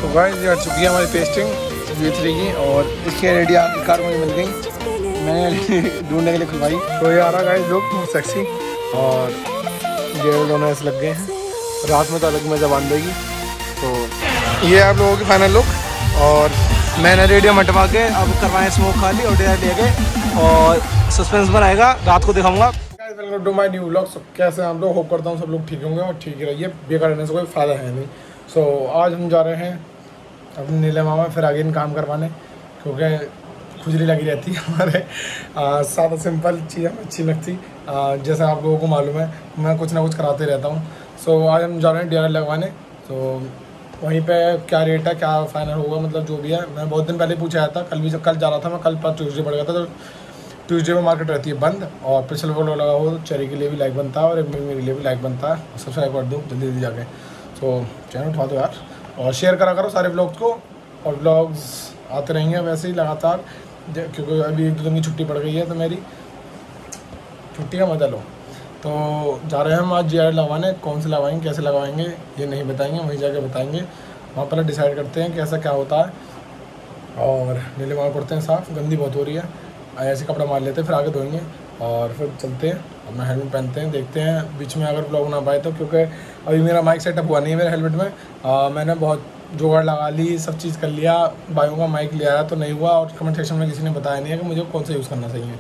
तो गाइस ये आ चुकी है हमारी पेस्टिंग V3 की और इसकी रेडी आखिर कार मुझे मिल गई, मैंने ढूंढने के लिए खुलवाई। तो ये आ रहा गाइस लुक बहुत सेक्सी और गेयर दोनों ऐसे लग गए हैं, रात में तो अलग मजा बांध देगी। तो ये आप लोगों की फाइनल लुक और मैंने रेडियम हटवा के अब करवाएं स्मोक खाली और डेयर ले गए और सस्पेंस बनाएगा, रात को दिखाऊंगा। Welcome to my new vlog. कैसे आप लोग, होप करता हूँ सब लोग ठीक होंगे और ठीक ही रहिए, बेकार रहने से कोई फ़ायदा है नहीं। सो आज हम जा रहे हैं अपने नीले मामा फिर आगे इन काम करवाने, क्योंकि खुजली लगी रहती है हमारे। सादा सिंपल चीज़ हमें अच्छी लगती, जैसा आप लोगों को मालूम है मैं कुछ ना कुछ कराते रहता हूँ। सो आज हम जा रहे हैं DRL लगवाने। तो वहीं पे क्या रेट है, क्या फाइनल होगा, मतलब जो भी है। मैं बहुत दिन पहले पूछा था, कल जा रहा था मैं, कल पर ट्यूसडे पड़ गया था। तो ट्यूसडे में मार्केट रहती है बंद और पिछले वो लगा हो चेरी के लिए भी लाइक बनता है और मेरे लिए भी लाइक बनता है। सब्सक्राइब कर दो जल्दी जल्दी जाके। तो चैनल उठा दो यार और शेयर करा करो सारे ब्लॉग्स को, और ब्लॉग्स आते रहेंगे वैसे ही लगातार, क्योंकि अभी 1-2 दिन की छुट्टी पड़ गई है तो मेरी छुट्टी का मजा लो। तो जा रहे हैं हम आज DRL लगवाने। कौन से लगवाएंगे, कैसे लगवाएंगे ये नहीं बताएंगे, वहीं जाके बताएंगे। वहाँ पर डिसाइड करते हैं कैसा क्या होता है। और नीले मार करते हैं साफ़, गंदी बहुत हो रही है, ऐसे कपड़ा मार लेते हैं फिर आगे धोएंगे और फिर चलते हैं। अपना हेलमेट पहनते हैं, देखते हैं बीच में अगर ब्लॉग ना पाए तो, क्योंकि अभी मेरा माइक सेटअप हुआ नहीं है मेरे हेलमेट में। मैंने बहुत जुगाड़ लगा ली, सब चीज़ कर लिया, भाइयों का माइक ले आया तो नहीं हुआ, और कमेंट सेक्शन में किसी ने बताया नहीं है कि मुझे कौन सा यूज़ करना चाहिए।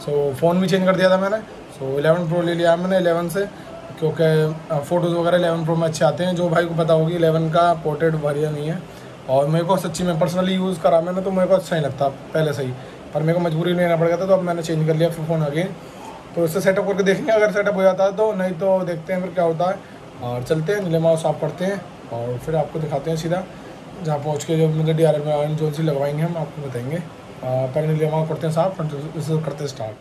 सो फ़ोन भी चेंज कर दिया था मैंने। सो 11 Pro ले लिया मैंने 11 से, क्योंकि फ़ोटोज़ वगैरह 11 Pro में अच्छे आते हैं। जो भाई को पता होगी 11 का पोर्ट्रेट बढ़िया नहीं है, और मेरे को सच्ची में पर्सनली यूज़ करा मैंने तो मेरे को अच्छा नहीं लगता पहले से ही, पर मेरे को मजबूरी लेना पड़ गया था तो अब मैंने चेंज कर लिया फिर फ़ोन आगे। तो इससे सेटअप करके देखेंगे, अगर सेटअप हो जाता है तो, नहीं तो देखते हैं फिर क्या होता है। और चलते हैं नीले माँ साफ़ करते हैं और फिर आपको दिखाते हैं सीधा जहाँ पहुँच के जो मतलब DRL में जो सी लगवाएंगे हम आपको बताएंगे। पहले नीले माँ करते हैं साफ़, इससे करते हैं स्टार्ट।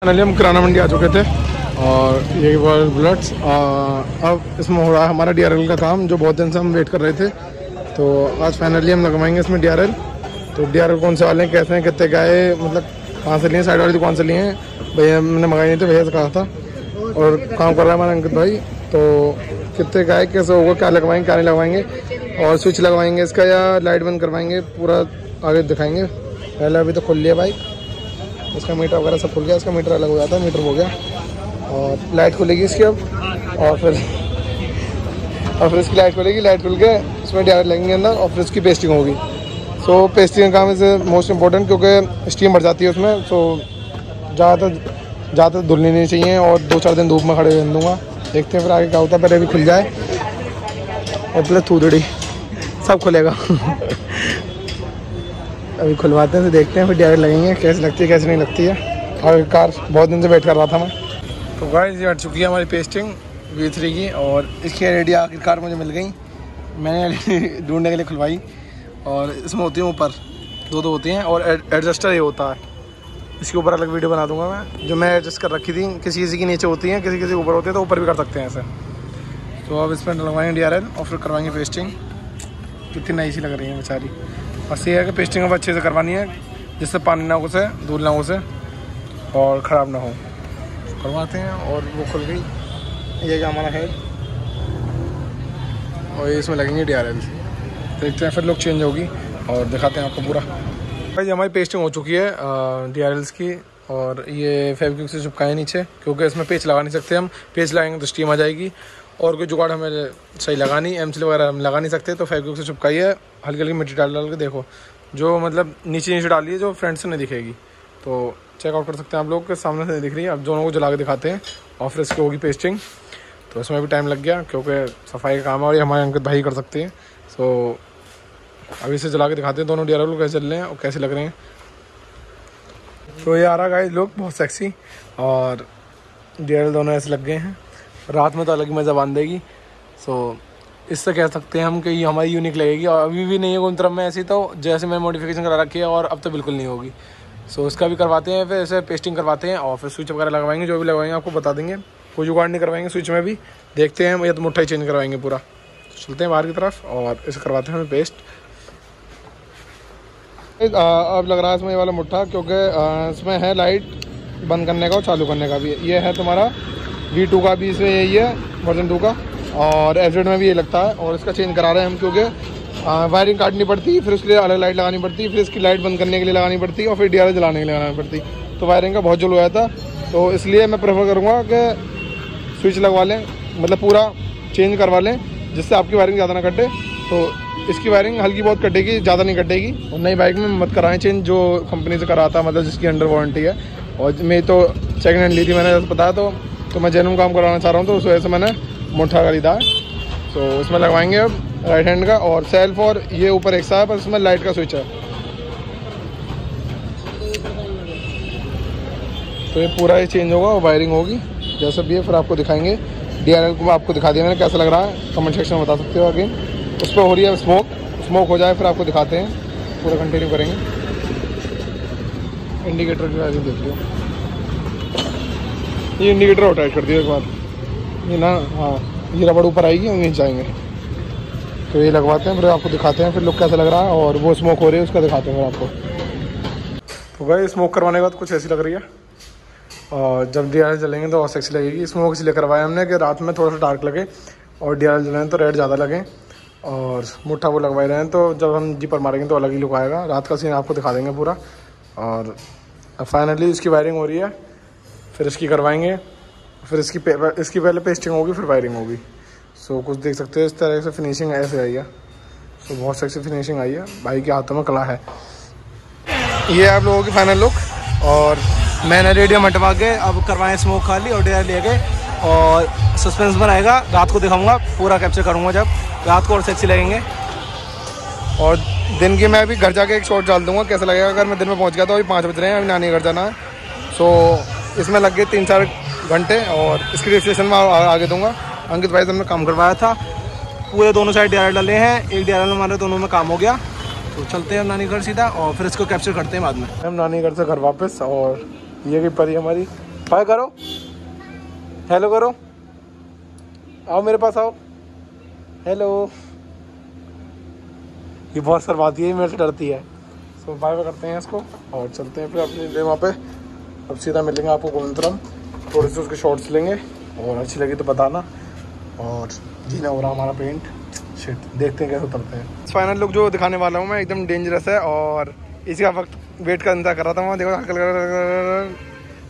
फाइनली हम किराना मंडी आ चुके थे और ये बुलेट्स अब इसमें हो रहा है हमारा DRL का काम, जो बहुत दिन से हम वेट कर रहे थे। तो आज फाइनली हम लगवाएंगे इसमें DRL। तो DRL कौन से वाले हैं, कैसे हैं, कितने का है, मतलब कहाँ से लिए, साइड वाली दुकान से लिए हैं भैया, मैंने मंगाई नहीं थे, भैया से कहा था। और काम कर रहा है हमारा अंकित भाई। तो कितने का है, कैसे होगा, क्या लगवाएंगे क्या नहीं लगवाएंगे, और स्विच लगवाएंगे इसका या लाइट बंद करवाएंगे, पूरा आगे दिखाएंगे। पहले अभी तो खुल लिया बाइक, इसका मीटर वगैरह सब खुल गया, इसका मीटर अलग हो जाता है, मीटर हो गया और लाइट खुलेगी इसकी अब, और फिर इसकी लाइट खुलेगी, लाइट खुल के इसमें DRL लगेंगे अंदर और फिर इसकी पेस्टिंग होगी। सो पेस्टिंग का काम इज़ मोस्ट इम्पोर्टेंट, क्योंकि स्टीम बढ़ जाती है उसमें। सो ज़्यादातर धुलनी नहीं चाहिए और 2-4 दिन धूप में खड़े रहने दूँगा। देखते हैं फिर आगे क्या होता है, पहले अभी खुल जाए और प्लस थूदड़ी सब खुलेगा अभी खुलवाते हैं तो देखते हैं फिर DRL लगेंगे, कैसे लगती है कैसे नहीं लगती है। और कार बहुत दिन से वेट कर रहा था मैं। तो गाइस ये हट चुकी है हमारी पेस्टिंग V3 की और इसकी रेडी आखिरकार मुझे मिल गई, मैंने ढूंढने के लिए खुलवाई। और इसमें होती है ऊपर 2 होती हैं और एडजस्टर ये होता है, इसके ऊपर अलग वीडियो बना दूंगा मैं, जो मैं एडजस्ट कर रखी थी। किसी किसी की नीचे होती हैं, किसी किसी ऊपर होती है, तो ऊपर भी कर सकते हैं ऐसे। तो अब इसमें लगवाएंगे DRL और फिर करवाएंगे पेस्टिंग। कितनी नई सी लग रही है बेचारी। बस ये है कि पेस्टिंग अब अच्छे से करवानी है, जिससे पानी ना घुसे, धूल ना घुसे और ख़राब ना हो। करवाते हैं और वो खुल गई। ये क्या हमारा है और इसमें लगेंगे DRL। देखते हैं फिर लोग चेंज होगी और दिखाते हैं आपको पूरा। भाई हमारी पेस्टिंग हो चुकी है DRLs की, और ये फेविक्विक से चिपकाए नीचे, क्योंकि इसमें पेच लगा नहीं सकते हम, पेच लगाएंगे तो स्टीम आ जाएगी और कोई जुगाड़ हमें सही लगानी, एमसील वगैरह हम लगा नहीं सकते। तो फेविक्विक से चिपकाई है, हल्की हल्की मिट्टी डाल के देखो, जो मतलब नीचे डाली है, जो फ्रंट से नहीं दिखेगी। तो चेकआउट कर सकते हैं आप लोग के सामने से नहीं दिख रही है। अब दोनों को जला के दिखाते हैं और फिर इसकी होगी पेस्टिंग। तो इसमें भी टाइम लग गया, क्योंकि सफाई का काम है और ये हमारे अंकित भाई कर सकते हैं। सो अभी इसे जला के दिखाते हैं दोनों DRL कैसे चल रहे हैं और कैसे लग रहे हैं। तो ये आ रहा गाइस लुक बहुत सेक्सी, और DRL दोनों ऐसे लग गए हैं, रात में तो अलग ही मज़ा बांध देगी। सो इससे कह सकते हैं हम कि ये हमारी यूनिक लगेगी। और अभी भी नहीं है कोई तरफ में ऐसी, तो जैसे मैंने मॉडिफिकेशन करा रखी है, और अब तो बिल्कुल नहीं होगी। सो इसका भी करवाते हैं, फिर ऐसे पेस्टिंग करवाते हैं और फिर स्विच वगैरह लगवाएंगे। जो भी लगवाएंगे आपको बता देंगे, कोई जुगाड़ नहीं करवाएंगे स्विच में भी। देखते हैं या तो मुट्ठा ही चेंज करवाएंगे पूरा। तो चलते हैं बाहर की तरफ और इसे करवाते हैं हमें पेस्ट। अब लग रहा है इसमें ये वाला मुट्ठा, क्योंकि इसमें है लाइट बंद करने का और चालू करने का भी। ये है तुम्हारा V2 का भी, इसमें यही है वर्जन 2 का, और FZ में भी ये लगता है। और इसका चेंज करा रहे हैं हम, क्योंकि वायरिंग काटनी पड़ती, फिर उसके लिए अलग लाइट लगानी पड़ती, फिर इसकी लाइट बंद करने के लिए लगानी पड़ती और फिर DRL जलाने के लिए लगानी पड़ती। तो वायरिंग का बहुत जुल हो जाता, तो इसलिए मैं प्रेफर करूँगा कि स्विच लगवा लें, मतलब पूरा चेंज करवा लें, जिससे आपकी वायरिंग ज़्यादा ना कटे। तो इसकी वायरिंग हल्की बहुत कटेगी, ज़्यादा नहीं कटेगी। और नई बाइक में मत कराएं चेंज, जो कंपनी से कराता, मतलब जिसकी अंडर वारंटी है। और मैं तो सेकंड हैंड ली थी मैंने, जैसे बताया, तो मैं जेन्युइन काम कराना चाह रहा हूँ, तो उस वजह से मैंने मुट्ठा खरीदा है। तो इसमें लगवाएंगे अब राइट हैंड का, और सेल्फ और ये ऊपर एक सा है, पर इसमें लाइट का स्विच है। तो ये पूरा ही चेंज होगा और वायरिंग होगी जैसे भी है, फिर आपको दिखाएंगे। DRL को आपको दिखा दिया मैंने, कैसा लग रहा है कमेंट सेक्शन में बता सकते हो। आगे उस पर हो रही है स्मोक हो जाए फिर आपको दिखाते हैं, पूरा कंटिन्यू करेंगे। इंडिकेटर की वायरिंग देख लो, ये इंडिकेटर और टाइट कर दिया एक बार, ये ना, हाँ ये रबड़ ऊपर आएगी और नीचे आएंगे। तो ये लगवाते हैं, फिर आपको दिखाते हैं फिर लुक कैसा लग रहा है। और वो स्मोक हो रही है उसका दिखाते हैं फिर आपको। तो भाई स्मोक करवाने के बाद कुछ ऐसी लग रही है, और जब DRL जलेंगे तो और सेक्सी लगेगी। स्मोक इसलिए करवाया हमने कि रात में थोड़ा सा डार्क लगे, और DRL जलाएं तो रेड ज़्यादा लगे। और मुट्ठा वो लगवाए रहे हैं, तो जब हम जी पर मारेंगे तो अलग ही लुक आएगा। रात का सीन आपको दिखा देंगे पूरा। और फाइनली इसकी वायरिंग हो रही है, फिर इसकी करवाएंगे, फिर इसकी पहले पेस्टिंग होगी, फिर वायरिंग होगी। सो कुछ देख सकते हैं इस तरह से फिनिशिंग ऐसे आई है। सो बहुत सेक्सी फिनिशिंग आई है, भाई के हाथों में कला है। ये आप लोगों की फाइनल लुक। और मैंने रेडियम हटवा के अब करवाएं स्मोक खाली और DRL ले गए, और सस्पेंस बनाएगा, रात को दिखाऊंगा, पूरा कैप्चर करूंगा जब रात को, और सेक्सी लगेंगे। और दिन की मैं अभी घर जाके एक शॉट डाल दूंगा कैसा लगेगा अगर मैं दिन में पहुंच गया। तो अभी 5 बज रहे हैं, अभी नानी घर जाना है। सो इसमें लग गए 3-4 घंटे, और इसकी रजिस्ट्रेशन में आगे दूंगा। अंकित भाई से हमने काम करवाया था, पूरे दोनों साइड DRL डाले हैं, एक DRL हमारे दोनों में काम हो गया। तो चलते हैं नानी घर सीधा, और फिर इसको कैप्चर करते हैं बाद में। हम नानी घर से घर वापस, और ये की परी हमारी, हाय करो, हेलो करो, आओ मेरे पास आओ, हेलो। ये बहुत शर्माती है, मेरे से डरती है। सो बाय बाय करते हैं इसको और चलते हैं फिर अपनी वहाँ पे। अब सीधा मिलेंगे आपको गोविंदपुरम, थोड़े से उसके शॉर्ट्स लेंगे, और अच्छी लगी तो बताना। और जीना हो रहा हमारा पेंट, शिट, देखते हैं कैसे उतरते हैं। फाइनल लुक जो दिखाने वाला हूँ मैं एकदम डेंजरस है, और इसी का वक्त वेट का इंतजार कर रहा था मैं। देखो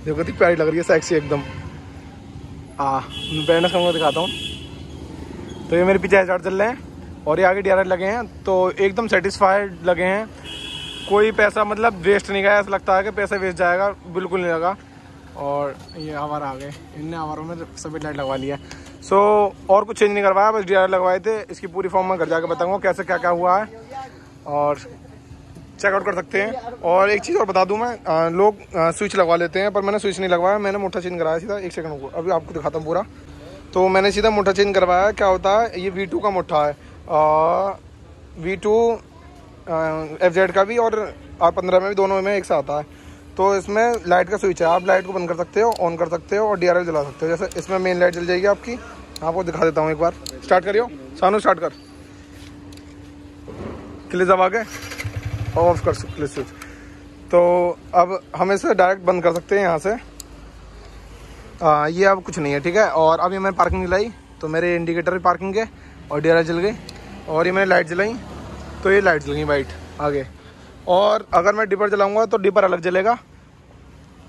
देखो कितनी प्यारी लग रही है, सेक्सी एकदम। ब्राइटनेस कम दिखाता हूँ। तो ये मेरे पीछे HR चल रहे हैं, और ये आगे DRL लगे हैं, तो एकदम सेटिस्फाइड लगे हैं। कोई पैसा मतलब वेस्ट नहीं गया, ऐसा लगता है कि पैसा वेस्ट जाएगा, बिल्कुल नहीं लगा। और ये आवार आ गए, इनने आवारों में सभी लाइट लगवा लिया। सो और कुछ चेंज नहीं करवाया, बस DRL लगवाए थे। इसकी पूरी फॉर्म में घर जाकर बताऊंगा कैसे क्या क्या हुआ है, और चेकआउट कर सकते हैं। और एक चीज़ और बता दूं मैं, लोग स्विच लगवा लेते हैं, पर मैंने स्विच नहीं लगवाया, मैंने मुट्ठा चेंज कराया सीधा। एक सेकंड को अभी आपको दिखाता हूँ पूरा। तो मैंने सीधा मुट्ठा चेंज करवाया। क्या होता है, ये V2 का मुट्ठा है, V2 FZ का भी और R15 में भी, दोनों में एक साथ आता है। तो इसमें लाइट का स्विच है, आप लाइट को बंद कर सकते हो, ऑन कर सकते हो, और DRL जला सकते हो। जैसे इसमें मेन लाइट जल जाएगी आपकी, आपको दिखा देता हूँ एक बार। स्टार्ट करियो सानू, स्टार्ट कर, क्लिक दबा के ऑफ कर क्लिक स्विच। तो अब हम इसे डायरेक्ट बंद कर सकते हैं यहाँ से। ये अब कुछ नहीं है, ठीक है। और अभी मैंने पार्किंग जलाई, तो मेरे इंडिकेटर भी पार्किंग के, और DRL जल गई। और ये मैंने लाइट जलाई, तो ये लाइट जल गई वाइट आगे। और अगर मैं डिपर जलाऊंगा तो डिपर अलग जलेगा,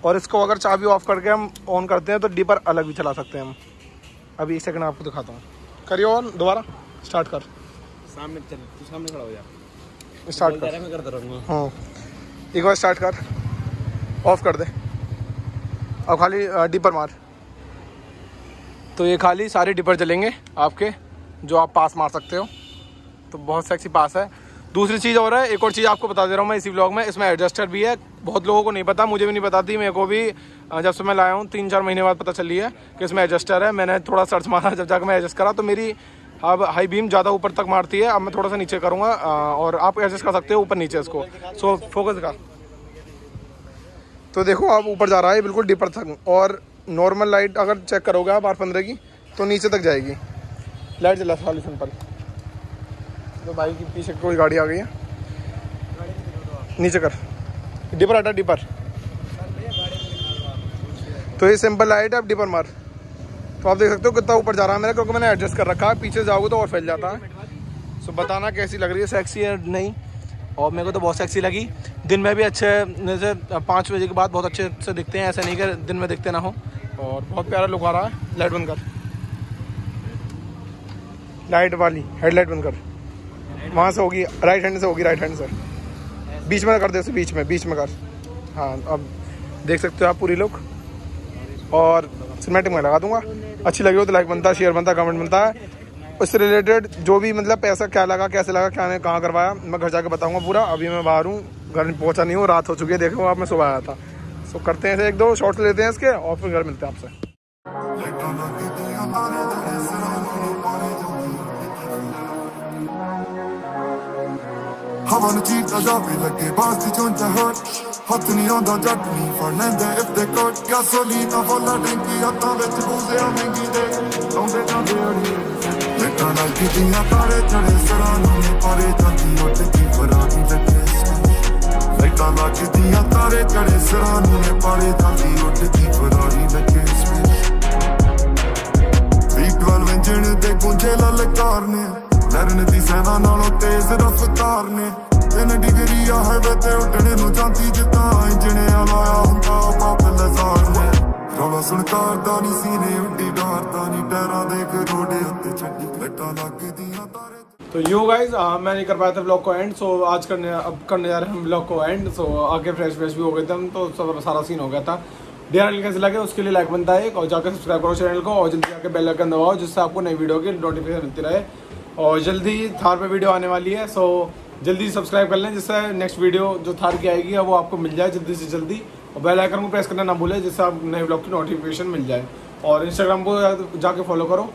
और इसको अगर चाबी ऑफ करके हम ऑन करते हैं तो डिपर अलग भी चला सकते हैं हम। अभी एक सेकंड आपको दिखाता हूँ, करियो ऑन, दोबारा स्टार्ट कर, सामने चल, तू सामने खड़ा हो जा, स्टार्ट कर, मैं करता रहूँगा। हाँ एक बार स्टार्ट कर, ऑफ कर दे, अब खाली डिपर मार। तो ये खाली सारे डिपर जलेंगे आपके, जो आप पास मार सकते हो। तो बहुत सेक्सी पास है। दूसरी चीज़ और है, एक और चीज़ आपको बता दे रहा हूँ मैं इसी व्लॉग में, इसमें एडजस्टर भी है। बहुत लोगों को नहीं पता, मुझे भी नहीं पता थी, मेरे को भी जब से मैं लाया हूँ 3-4 महीने बाद पता चली है कि इसमें एडजस्टर है। मैंने थोड़ा सर्च मारा, जब जाकर मैं एडजस्ट करा तो मेरी अब हाई बीम ज़्यादा ऊपर तक मारती है। अब मैं थोड़ा सा नीचे करूँगा, और आप एडजस्ट कर सकते हो ऊपर नीचे इसको। सो फोकस दिखा, तो देखो आप ऊपर जा रहा है बिल्कुल डिपर तक, और नॉर्मल लाइट अगर चेक करोगे आप R15 की तो नीचे तक जाएगी। लाइट जला खाली सिंपल। तो भाई की पीछे कोई गाड़ी आ गई है, नीचे कर डिपर हटा डिपर। तो ये सिंपल लाइट है, अब डिपर मार। तो आप देख सकते हो कितना ऊपर जा रहा है मेरा, क्योंकि मैंने एडजस्ट कर रखा है। पीछे जाओगे तो और फैल जाता है। सो बताना कैसी लग रही है, सेक्सी है नहीं। और मेरे को तो बहुत सेक्सी लगी। दिन में भी अच्छे, जैसे 5 बजे के बाद बहुत अच्छे से दिखते हैं, ऐसा नहीं कि दिन में दिखते ना हो। और बहुत प्यारा लुक आ रहा है। लाइट बंद कर, लाइट वाली हेडलाइट बंद कर। वहाँ से होगी राइट हैंड से, होगी राइट हैंड से। बीच में कर दे उसे, बीच में कर। हाँ अब देख सकते हो आप पूरी लुक। और सिनेमैटिक में लगा दूंगा। अच्छी लगी हो तो लाइक बनता है, शेयर बनता है, कमेंट बनता है। उससे रिलेटेड जो भी मतलब पैसा क्या लगा, कैसे लगा, क्या ने कहाँ करवाया, मैं घर जाके बताऊंगा पूरा। अभी मैं बाहर हूँ, घर पहुँचा नहीं हूँ, रात हो चुकी है। देखो आप मैं सुबह आया था। सो करते हैं ऐसे 1-2 शॉर्ट्स लेते हैं इसके, और फिर घर मिलते हैं आपसे। हवा नचीर जावे लगे बास दी चोंचा हट हथ नहीं आंदा जट नहीं फड़नेंदे इफ दे कट गैसोलीना वाला टैंकी हत्थां विच बूजे महंगी दे लाउंदे जांदे अड़ी लेटां लगी दियां तारे चढ़े सरां नूं पारे जांदी उठ की फरारी लगे लेटां लगी दियां तारे चढ़े सरां नूं पारे जांदी उठ की फरारी लगे V12 इंजन दे गुंजे ललकार ने लड़न दी सेना नालों तेज रफ्तार ने 3 डिग्री हाईवे ते उड़ने नूं जांदी जिद्दां इंजन लाया हुंदा पाप लजार ने रौला सुनकार दा नी सीने उड्डी डार दा नी टैरां दे रोडे उत्ते छड्डी लट्टां लगदियां तारे। तो यू गाइज मैं नहीं कर पाया था व्लॉग को एंड। सो आज करने जा रहे हैं हम व्लॉग को एंड। सो आगे फ्रेश भी हो गए थे हम, तो सब सारा सीन हो गया था। DRL कैसे लगे उसके लिए लाइक बनता है एक, और जाकर सब्सक्राइब करो चैनल को, और जल्दी जाकर बेल आइकन दबाओ जिससे आपको नई वीडियो की नोटिफिकेशन मिलती रहे। और जल्दी थार पे वीडियो आने वाली है। सो जल्दी सब्सक्राइब कर लें जिससे नेक्स्ट वीडियो जो थार की आएगी वो आपको मिल जाए जल्दी से जल्दी। और बेल आइकन को प्रेस करना ना भूलें जिससे आप नए व्लॉग की नोटिफिकेशन मिल जाए। और इंस्टाग्राम को जाके फॉलो करो,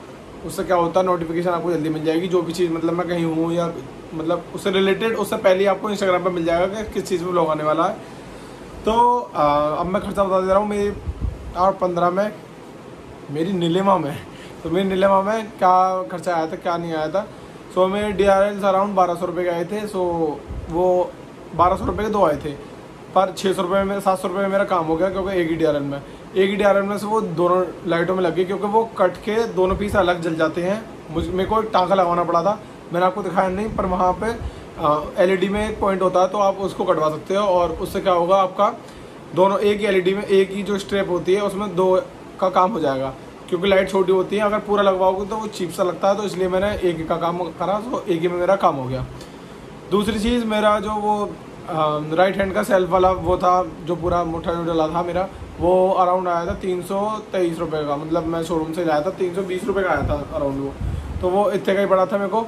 उससे क्या होता है नोटिफिकेशन आपको जल्दी मिल जाएगी। जो भी चीज़ मतलब मैं कहीं हूँ या मतलब उससे रिलेटेड, उससे पहले आपको इंस्टाग्राम पर मिल जाएगा कि किस चीज़ में व्लॉग आने वाला है। तो अब मैं खर्चा बता दे रहा हूँ। मेरी 8-15 में मेरी नीलिमा में, तो मेरी नीलिमा में क्या खर्चा आया था क्या नहीं आया था। सो मेरे DRL अराउंड 1200 रुपये के आए थे। सो वो 1200 रुपये के 2 आए थे, पर 600 रुपये में 700 रुपये में मेरा काम हो गया, क्योंकि एक ही DRL में से वो दोनों लाइटों में लग गई, क्योंकि वो कट के दोनों पीस अलग जल जाते हैं। मेरे को एक टाँका लगवाना पड़ा था, मैंने आपको दिखाया नहीं, पर वहाँ पे LED में एक पॉइंट होता है, तो आप उसको कटवा सकते हो। और उससे क्या होगा, आपका दोनों एक ही LED में एक ही जो स्ट्रेप होती है उसमें 2 का काम हो जाएगा, क्योंकि लाइट छोटी होती है। अगर पूरा लगवाओगे तो वो चीप सा लगता है, तो इसलिए मैंने एक ही का काम करा, तो एक ही में मेरा काम हो गया। दूसरी चीज़, मेरा जो वो राइट हैंड का सेल्फ वाला वो था, जो पूरा मुठा जो डला था मेरा, वो अराउंड आया था 323 रुपये का। मतलब मैं शोरूम से लाया था 320 रुपये का आया था अराउंड वो, तो वो इतने का ही पड़ा था मेरे को।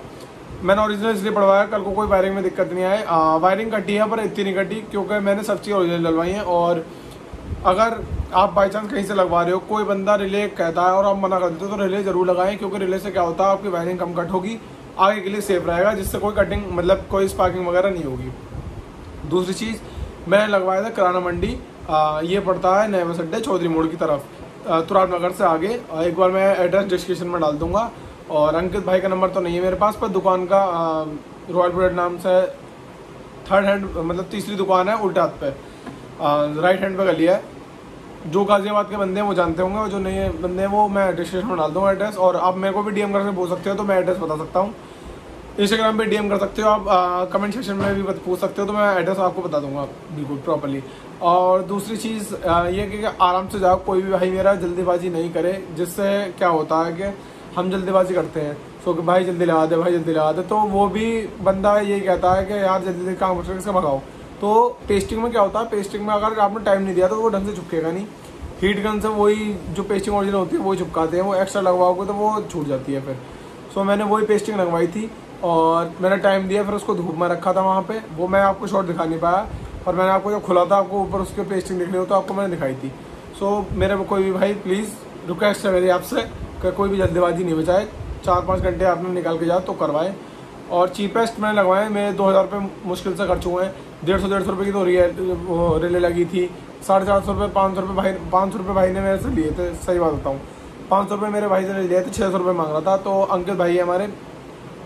मैंने ओरिजिनल इसलिए पढ़वाया, कल को कोई वायरिंग में दिक्कत नहीं आए। वायरिंग कटी है पर इतनी नहीं कटी, क्योंकि मैंने सब चीज़ ओरिजिनल डलवाई हैं। और अगर आप बाई चांस कहीं से लगवा रहे हो, कोई बंदा रिले कहता है और आप मना कर देते हो, तो रिले ज़रूर लगाएं, क्योंकि रिले से क्या होता है आपकी वायरिंग कम कट होगी, आगे के लिए सेफ रहेगा, जिससे कोई कटिंग मतलब कोई स्पार्किंग वगैरह नहीं होगी। दूसरी चीज़, मैंने लगवाया था किराना मंडी, ये पड़ता है नए बस अड्डे चौधरी मोड़ की तरफ, तुराब नगर से आगे। एक बार मैं एड्रेस डिस्क्रिप्शन में डाल दूँगा। और अंकित भाई का नंबर तो नहीं है मेरे पास, पर दुकान का रॉयल ब्रेड नाम से 3rd हैंड मतलब तीसरी दुकान है, उल्टे हाथ पे राइट हैंड पे गली है। जो गाजियाबाद के बंदे हैं वो जानते होंगे, और जो नए बंदे हैं वो मैं डिस्क्रिप्शन में डाल दूँगा एड्रेस। और आप मेरे को भी DM करके बोल सकते हो, तो मैं एड्रेस बता सकता हूँ। इंस्टाग्राम पे DM कर सकते हो आप, कमेंट सेक्शन में भी पूछ सकते हो, तो मैं एड्रेस आपको बता दूंगा बिल्कुल प्रॉपर्ली। और दूसरी चीज़ ये कि आराम से जाओ, कोई भी भाई मेरा जल्दीबाजी नहीं करे, जिससे क्या होता है कि हम जल्दीबाजी करते हैं, सो कि भाई जल्दी लगा दे, भाई जल्दी लगा दे, तो वो भी बंदा यही कहता है कि यार जल्दी जल्दी काम करके इसका भगाओ। तो पेस्टिंग में क्या होता है, पेस्टिंग में अगर आपने टाइम नहीं दिया तो वो ढंग से चिपकेगा नहीं। हीट गन से वही जो पेस्टिंग ओरिजिनल होती है वही चिपकाते हैं, वो एक्स्ट्रा लगवाओगे तो वो छूट जाती है फिर। सो मैंने वही पेस्टिंग लगवाई थी और मैंने टाइम दिया, फिर उसको धूप में रखा था वहाँ पे, वो मैं आपको शॉर्ट दिखा नहीं पाया, और मैंने आपको जब खुला था आपको ऊपर उसके पेस्टिंग दिखनी हो तो आपको मैंने दिखाई थी। सो मेरे कोई भी भाई प्लीज़ रिक्वेस्ट है मेरी आपसे कि कोई भी जल्दीबाजी नहीं बचाए, 4-5 घंटे आपने निकाल के जाओ तो करवाएं। और चीपेस्ट मैंने लगवाए, मेरे 2000 रुपये मुश्किल से खर्च हुए हैं। 150 रुपये की तो रिले लगी थी, 450 रुपये 500 रुपये भाई ने मेरे से लिए थे। सही बात बताऊँ, 500 रुपये मेरे भाई से लिए थे, 600 रुपये मांग रहा था। तो अंकित भाई हमारे,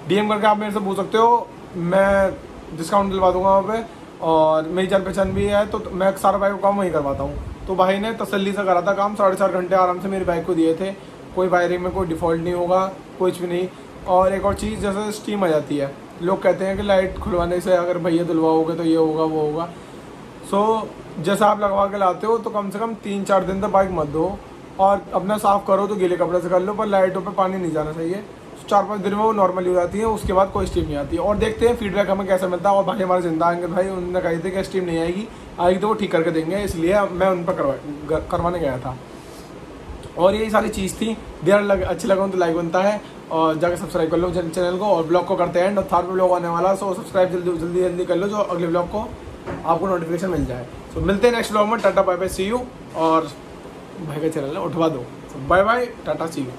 DM करके आप मेरे से पूछ सकते हो, मैं डिस्काउंट दिलवा दूंगा वहाँ पे। और मेरी जान पहचान भी है, तो मैं सारा बाइक का काम वहीं करवाता हूँ। तो भाई ने तसल्ली से करा था काम, 4.5 घंटे आराम से मेरी बाइक को दिए थे। कोई वायरिंग में कोई डिफ़ॉल्ट नहीं होगा, कुछ भी नहीं। और एक और चीज़, जैसे स्टीम आ जाती है, लोग कहते हैं कि लाइट खुलवाने से अगर भैया धुलवाओगे तो ये होगा वो होगा। सो जैसा आप लगवा के लाते हो तो कम से कम 3-4 दिन तक बाइक मत दो, और अपना साफ़ करो तो गीले कपड़े से कर लो, पर लाइटों पे पानी नहीं जाना चाहिए। 4-5 दिन में वो नॉर्मल हो जाती है, उसके बाद कोई स्टीम नहीं आती है। और देखते हैं फीडबैक हमें कैसा मिलता है। और भाई हमारे जिंदा आएंगे भाई, उन्होंने कही थी कि स्टीम नहीं आएगी तो वो ठीक करके देंगे, इसलिए मैं उन पर करवाने गया था। और यही सारी चीज़ थी। देर अच्छी लगा तो लाइक बनता है, और जाकर सब्सक्राइब कर लो चैनल को। और ब्लॉग को करते हैं, और 3rd ब्लॉग आने वाला, सो सब्सक्राइब जल्दी कर लो, जो अगले ब्लॉग को आपको नोटिफिकेशन मिल जाए। सो मिलते हैं नेक्स्ट ब्लॉग में। Tata bye bye, see you. और भाई का चैनल है, उठवा दो। Bye bye, tata, see you.